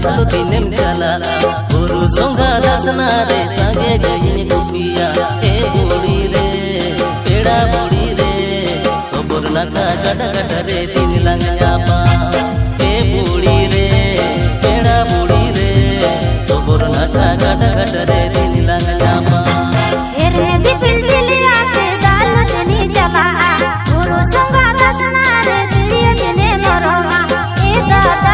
Lo tinem jala guru songa dasna re sange gayin kupiya e budi re peda budi re sobor naka gada gada re tin lang nyapa e budi re peda budi re sobor naka gada gada re tin lang nyapa ere dipil diliate dalut ni jala guru songa dasna re diriye jene moroma e dada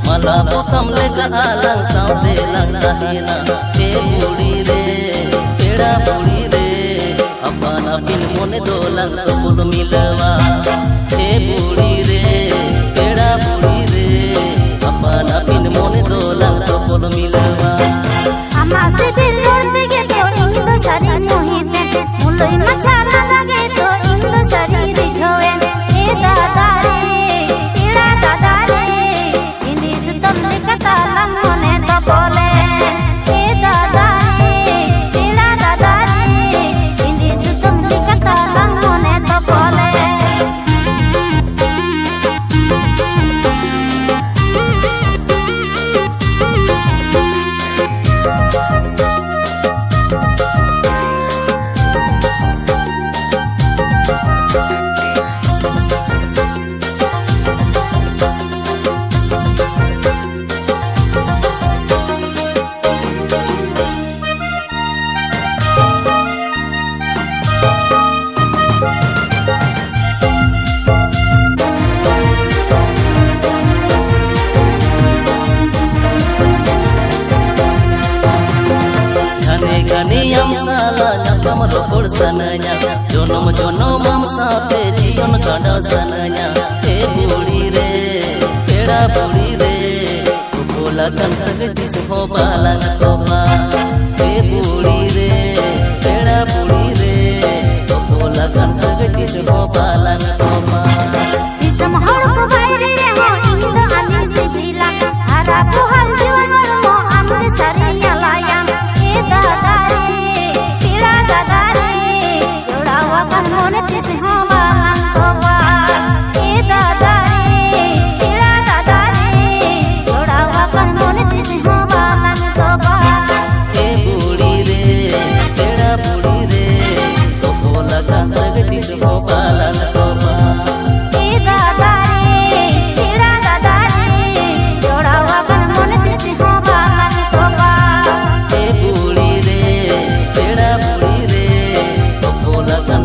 Mala potam lega alang saute lang dahina e budi re peda budi re apana pin mone dolang topul milwa e budi re peda budi re apana pin mone dolang topul milwa ama se bilor dige to indo sari mohite muloi machana lage to indo sari rijhoe e dada re peda dada re lang mone to bole e dada re peda dada re indi sutum dikata lang mone to bole Ganiyam sala nyakam rokor sananya jonom jonom am saate jiyon kada sananya e budi re peda budi re kola kan sagti ho balang toba e budi re peda budi re kola kan sagti ho balang toba isam har ko baire re ho indo ani se dila hara ko hal jiwan mo amre sariya layam e dada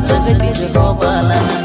Sagti se ho balang